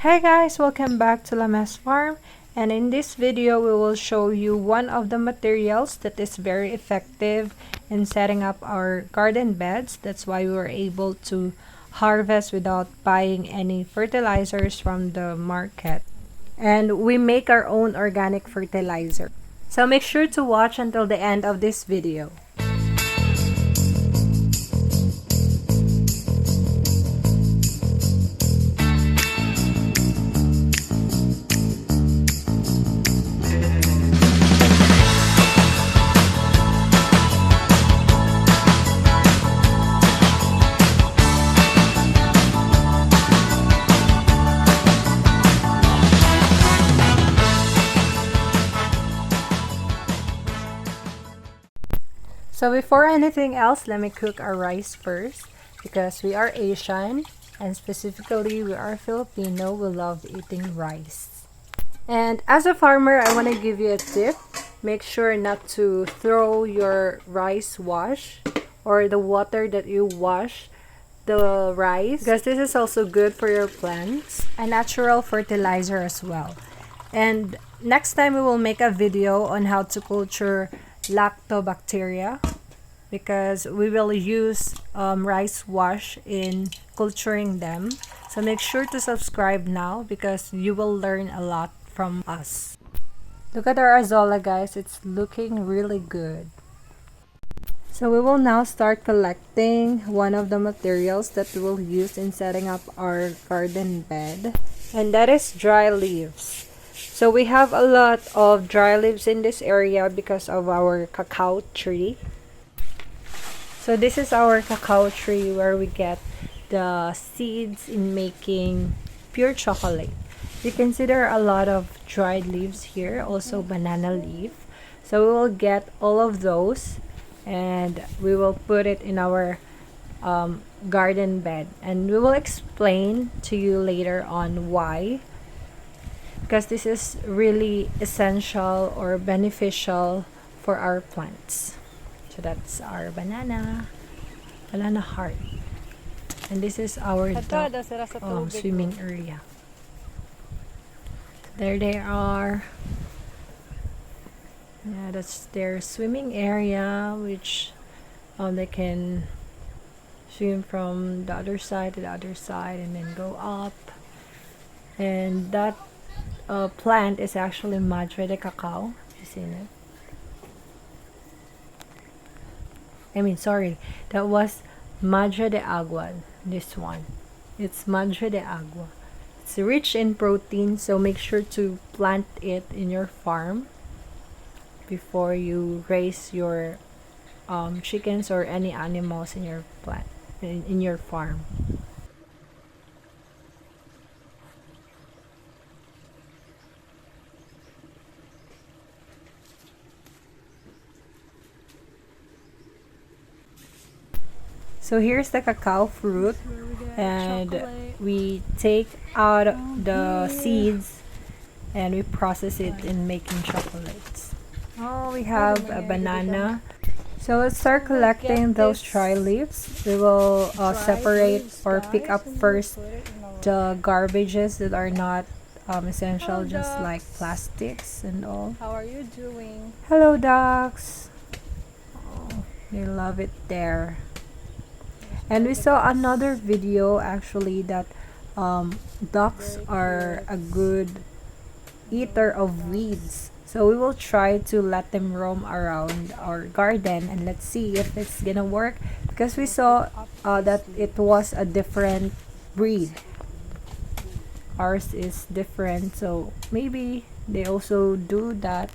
Hey guys, welcome back to Lamas Farm, and in this video we will show you one of the materials that is very effective in setting up our garden beds. That's why we were able to harvest without buying any fertilizers from the market, and we make our own organic fertilizer. So make sure to watch until the end of this video. So before anything else, let me cook our rice first, because we are Asian and specifically we are Filipino. We love eating rice. And as a farmer, I want to give you a tip. Make sure not to throw your rice wash or the water that you wash the rice, because this is also good for your plants, a natural fertilizer as well. And next time we will make a video on how to culture lactobacteria, because we will use rice wash in culturing them. So make sure to subscribe now, because you will learn a lot from us. Look at our azolla, guys. It's looking really good. So we will now start collecting one of the materials that we will use in setting up our garden bed, and that is dry leaves. So we have a lot of dry leaves in this area because of our cacao tree. So this is our cacao tree where we get the seeds in making pure chocolate. You consider a lot of dried leaves here, also banana leaf. So we will get all of those and we will put it in our garden bed, and we will explain to you later on why, because this is really essential or beneficial for our plants. So that's our banana heart, and this is our swimming area. There they are. Yeah, that's their swimming area, which they can swim from the other side to the other side and then go up. And that plant is actually Madre de Cacao. You seen it? That was Madre de Agua. This one, it's Madre de Agua. It's rich in protein, so make sure to plant it in your farm before you raise your chickens or any animals in your in your farm. So here's the cacao fruit, and we take out the seeds and we process it in making chocolates. Oh, we have a banana. So let's start collecting those dry leaves. We will separate or pick up first the garbages that are not essential, just like plastics and all. How are you doing? Hello, ducks. Oh, they love it there. And we saw another video actually that ducks are a good eater of weeds. So we will try to let them roam around our garden, and let's see if it's gonna work, because we saw that it was a different breed. Ours is different, so maybe they also do that.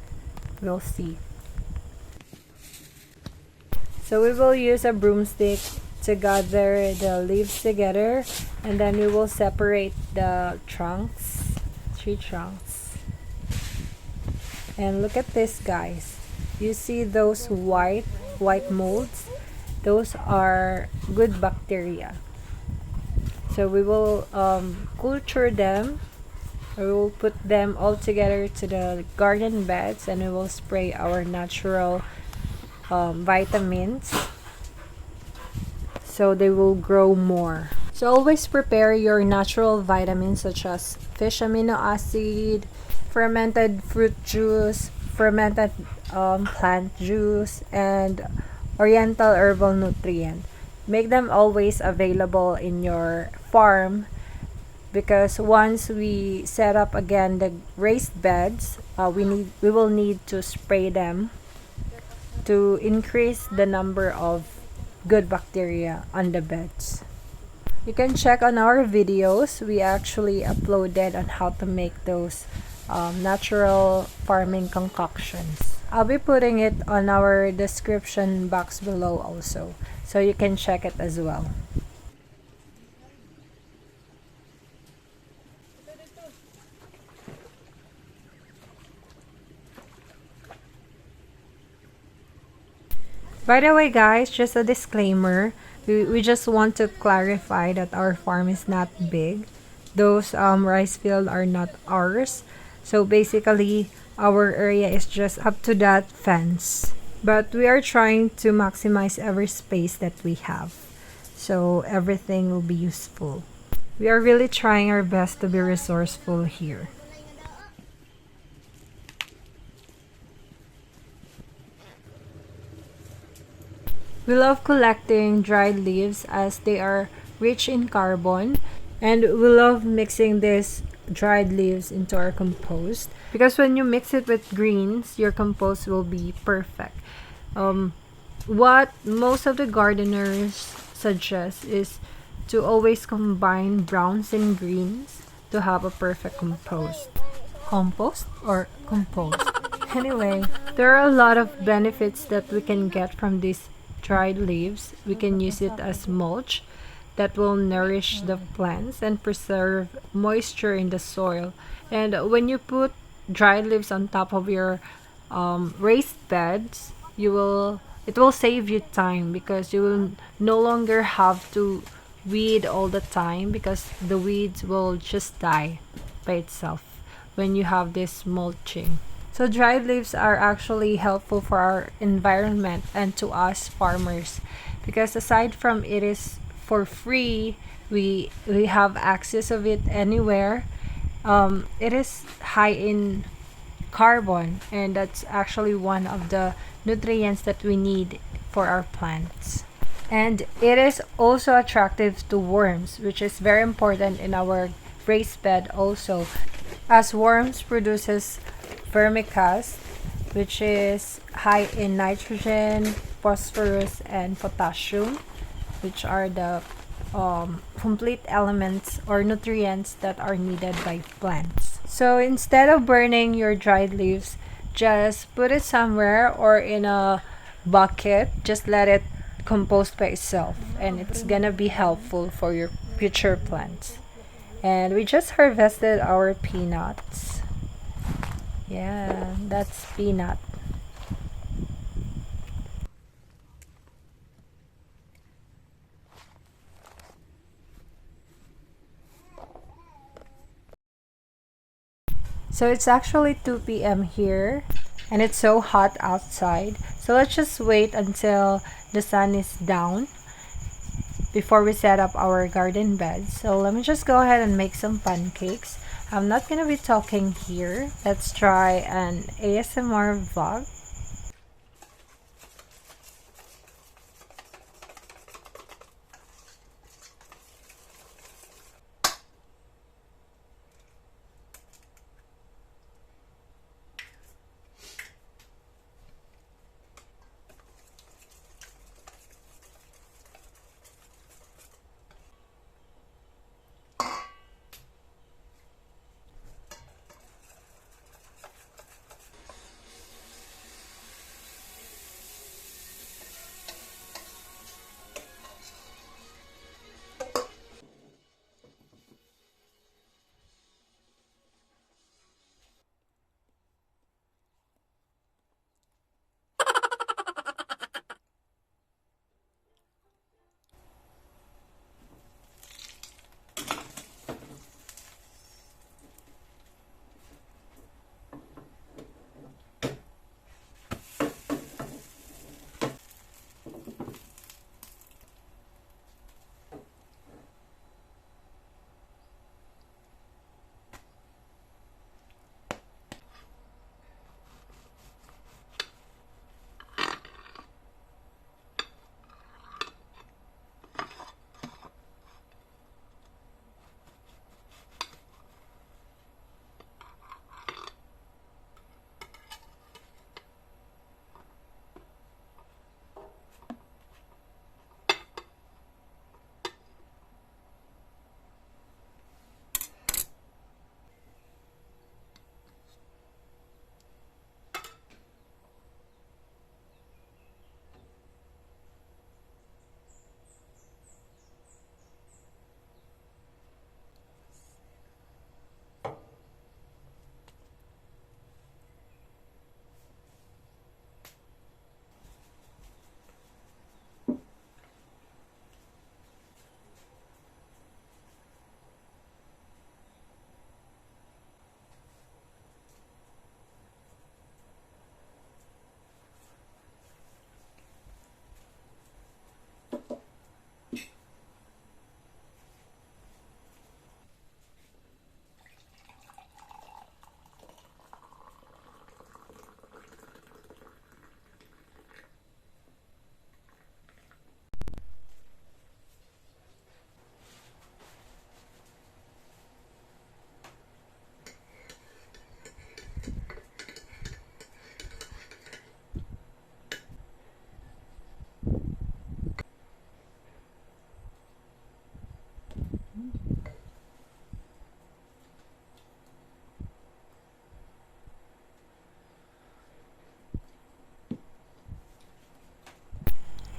We'll see. So we will use a broomstick to gather the leaves together, and then we will separate the trunks, 3 trunks. And look at this, guys. You see those white molds? Those are good bacteria. So we will culture them. We will put them all together to the garden beds, and we will spray our natural vitamins so they will grow more. So always prepare your natural vitamins such as fish amino acid, fermented fruit juice, fermented plant juice, and oriental herbal nutrient. Make them always available in your farm because once we set up again the raised beds, we will need to spray them to increase the number of good bacteria on the beds. You can check on our videos. We actually uploaded on how to make those natural farming concoctions. I'll be putting it on our description box below also, so you can check it as well. By the way, guys, just a disclaimer. We just want to clarify that our farm is not big. Those rice fields are not ours. So basically, our area is just up to that fence. But we are trying to maximize every space that we have. So everything will be useful. We are really trying our best to be resourceful here. We love collecting dried leaves as they are rich in carbon, and we love mixing these dried leaves into our compost because when you mix it with greens, your compost will be perfect. What most of the gardeners suggest is to always combine browns and greens to have a perfect compost. Compost or compost? Anyway, there are a lot of benefits that we can get from these dried leaves. We can use it as mulch that will nourish the plants and preserve moisture in the soil. And when you put dried leaves on top of your raised beds, it will save you time because you will no longer have to weed all the time because the weeds will just die by itself when you have this mulching. So dried leaves are actually helpful for our environment and to us farmers because aside from it is for free, we have access of it anywhere. It is high in carbon, and that's actually one of the nutrients that we need for our plants. And it is also attractive to worms, which is very important in our raised bed also, as worms produces vermicast, which is high in nitrogen, phosphorus, and potassium, which are the complete elements or nutrients that are needed by plants. So instead of burning your dried leaves, just put it somewhere or in a bucket. Just let it compost by itself, and it's gonna be helpful for your future plants. And we just harvested our peanuts. Yeah, that's peanut. So it's actually 2 p.m. here and it's so hot outside. So let's just wait until the sun is down before we set up our garden bed. So let me just go ahead and make some pancakes. I'm not gonna be talking here. Let's try an ASMR vlog.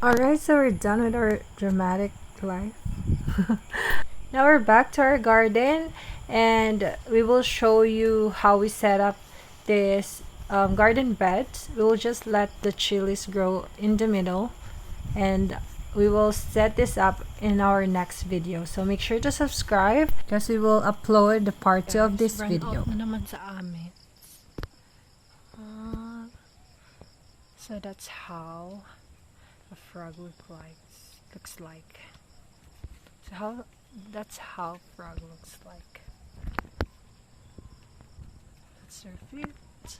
Alright, so we're done with our dramatic life. Now we're back to our garden, and we will show you how we set up this garden bed. We will just let the chilies grow in the middle, and we will set this up in our next video. So make sure to subscribe because we will upload the part 2 of this video. Out na naman sa amin. So that's how a frog looks like. That's how frog looks like. That's their feet.